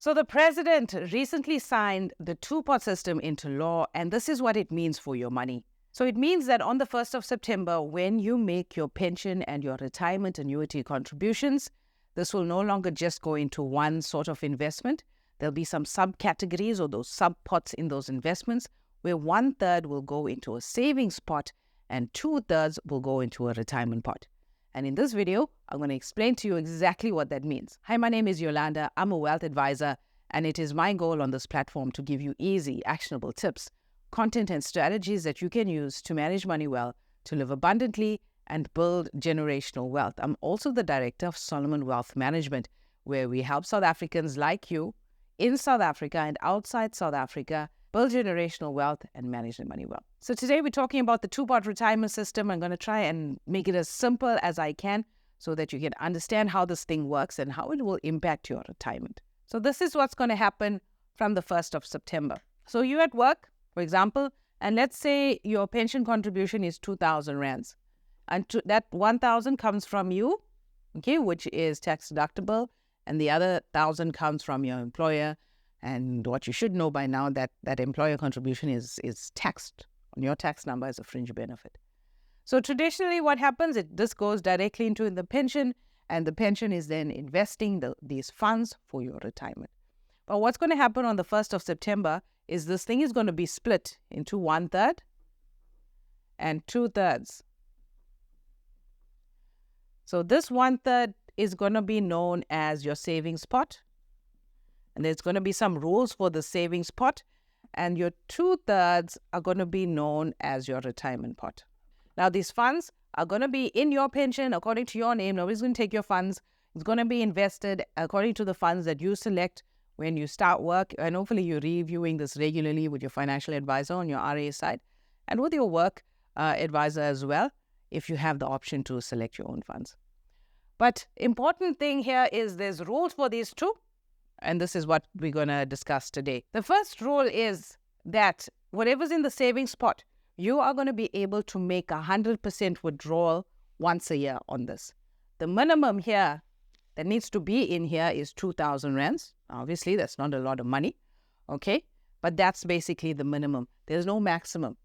So the president recently signed the two-pot system into law, and this is what it means for your money. So it means that on the 1st of September, when you make your pension and your retirement annuity contributions, this will no longer just go into one sort of investment. There'll be some subcategories or those sub-pots in those investments where 1/3 will go into a savings pot and 2/3 will go into a retirement pot. And in this video, I'm going to explain to you exactly what that means. Hi, my name is Yolanda. I'm a wealth advisor, and it is my goal on this platform to give you easy, actionable tips, content, and strategies that you can use to manage money well, to live abundantly, and build generational wealth. I'm also the director of Solomon Wealth Management, where we help South Africans like you in South Africa and outside South Africa build generational wealth and manage their money well. So today we're talking about the two-part retirement system. I'm going to try and make it as simple as I can so that you can understand how this thing works and how it will impact your retirement. So this is what's going to happen from the 1st of September. So you're at work, for example, and let's say your pension contribution is 2,000 rands. And that 1,000 comes from you, okay, which is tax deductible, and the other 1,000 comes from your employer. And what you should know by now that employer contribution is taxed on your tax number as a fringe benefit. So traditionally what happens, this goes directly into the pension, and the pension is then investing these funds for your retirement. But what's going to happen on the 1st of September is this thing is going to be split into 1/3 and 2/3. So this 1/3 is going to be known as your savings pot. And there's going to be some rules for the savings pot. And your 2/3 are going to be known as your retirement pot. Now, these funds are going to be in your pension according to your name. Nobody's going to take your funds. It's going to be invested according to the funds that you select when you start work. And hopefully you're reviewing this regularly with your financial advisor on your RA side and with your work advisor as well, if you have the option to select your own funds. But important thing here is there's rules for these two. And this is what we're going to discuss today. The first rule is that whatever's in the savings pot, you are going to be able to make 100% withdrawal once a year on this. The minimum here that needs to be in here is 2,000 rands. Obviously, that's not a lot of money, okay? But that's basically the minimum. There's no maximum,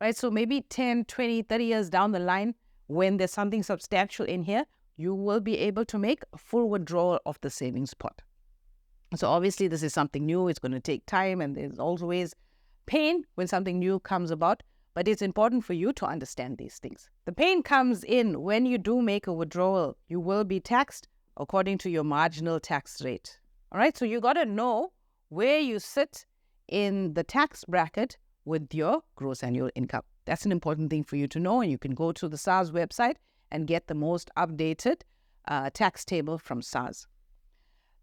right? So maybe 10, 20, 30 years down the line, when there's something substantial in here, you will be able to make a full withdrawal of the savings pot. So obviously this is something new. It's going to take time, and there's always pain when something new comes about. But it's important for you to understand these things. The pain comes in when you do make a withdrawal. You will be taxed according to your marginal tax rate. All right, so you got to know where you sit in the tax bracket with your gross annual income. That's an important thing for you to know, and you can go to the SARS website and get the most updated tax table from SARS.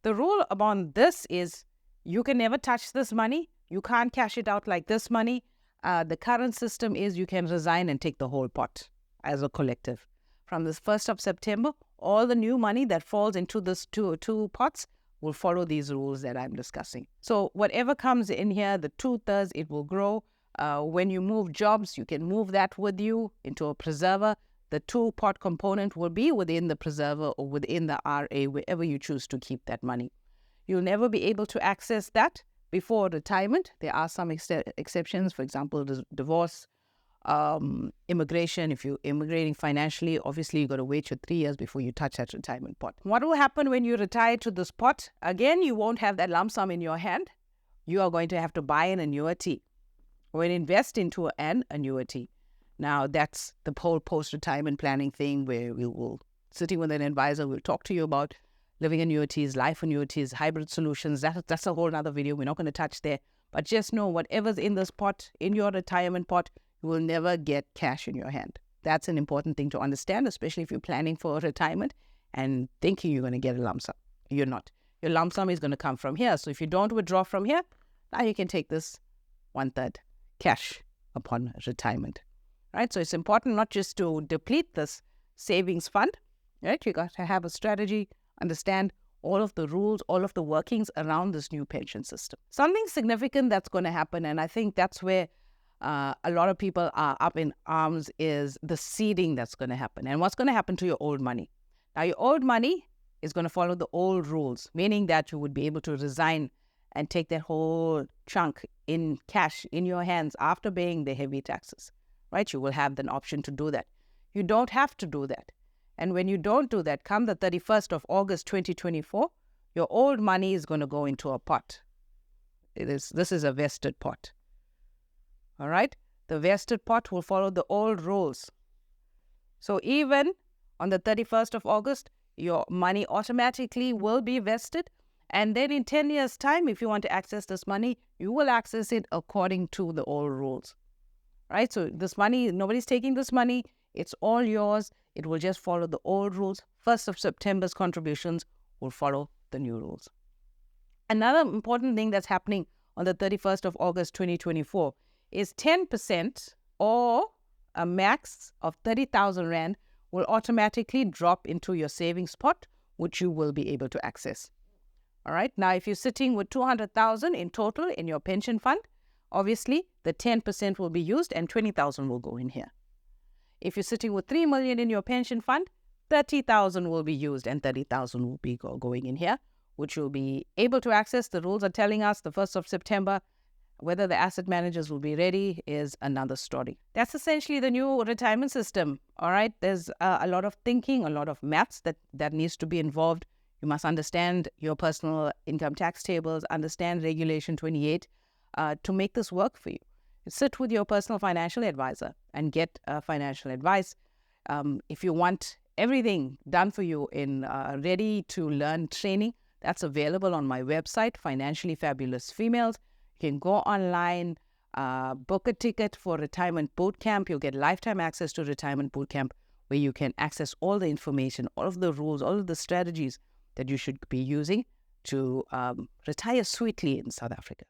The rule about this is you can never touch this money. You can't cash it out like this money. The current system is you can resign and take the whole pot as a collective. From the 1st of September, all the new money that falls into this two pots will follow these rules that I'm discussing. So whatever comes in here, the 2/3, it will grow. When you move jobs, you can move that with you into a preserver. The two-pot component will be within the preserver or within the RA, wherever you choose to keep that money. You'll never be able to access that before retirement. There are some exceptions, for example, divorce, immigration. If you're immigrating financially, obviously you've got to wait your 3 years before you touch that retirement pot. What will happen when you retire to this pot? Again, you won't have that lump sum in your hand. You are going to have to buy an annuity or invest into an annuity. Now, that's the whole post-retirement planning thing where we will, sitting with an advisor, we'll talk to you about living annuities, life annuities, hybrid solutions. That's a whole other video. We're not going to touch there. But just know whatever's in this pot, in your retirement pot, you will never get cash in your hand. That's an important thing to understand, especially if you're planning for retirement and thinking you're going to get a lump sum. You're not. Your lump sum is going to come from here. So if you don't withdraw from here, now you can take this 1/3 cash upon retirement. Right? So it's important not just to deplete this savings fund, right? You got to have a strategy, understand all of the rules, all of the workings around this new pension system. Something significant that's going to happen, and I think that's where a lot of people are up in arms, is the seeding that's going to happen. And what's going to happen to your old money? Now, your old money, is going to follow the old rules, meaning that you would be able to resign and take that whole chunk in cash in your hands after paying the heavy taxes, right? You will have an option to do that. You don't have to do that. And when you don't do that, come the 31st of August 2024, your old money is going to go into a pot. This is a vested pot. All right? The vested pot will follow the old rules. So even on the 31st of August, your money automatically will be vested. And then in 10 years' time, if you want to access this money, you will access it according to the old rules. Right? So this money, nobody's taking this money. It's all yours. It will just follow the old rules. 1st of September's contributions will follow the new rules. Another important thing that's happening on the 31st of August 2024 is 10% or a max of 30,000 Rand will automatically drop into your savings pot, which you will be able to access. All right. Now, if you're sitting with 200,000 in total in your pension fund, obviously the 10% will be used and 20,000 will go in here. If you're sitting with 3 million in your pension fund, 30,000 will be used and 30,000 will be going in here, which you'll be able to access. The rules are telling us the 1st of September. Whether the asset managers will be ready is another story. That's essentially the new retirement system. All right. There's a lot of thinking, a lot of maths that needs to be involved. You must understand your personal income tax tables, understand Regulation 28 to make this work for you. Sit with your personal financial advisor and get financial advice. If you want everything done for you in ready-to-learn training, that's available on my website, Financially Fabulous Females. You can go online, book a ticket for Retirement Bootcamp. You'll get lifetime access to Retirement Bootcamp, where you can access all the information, all of the rules, all of the strategies that you should be using to retire sweetly in South Africa.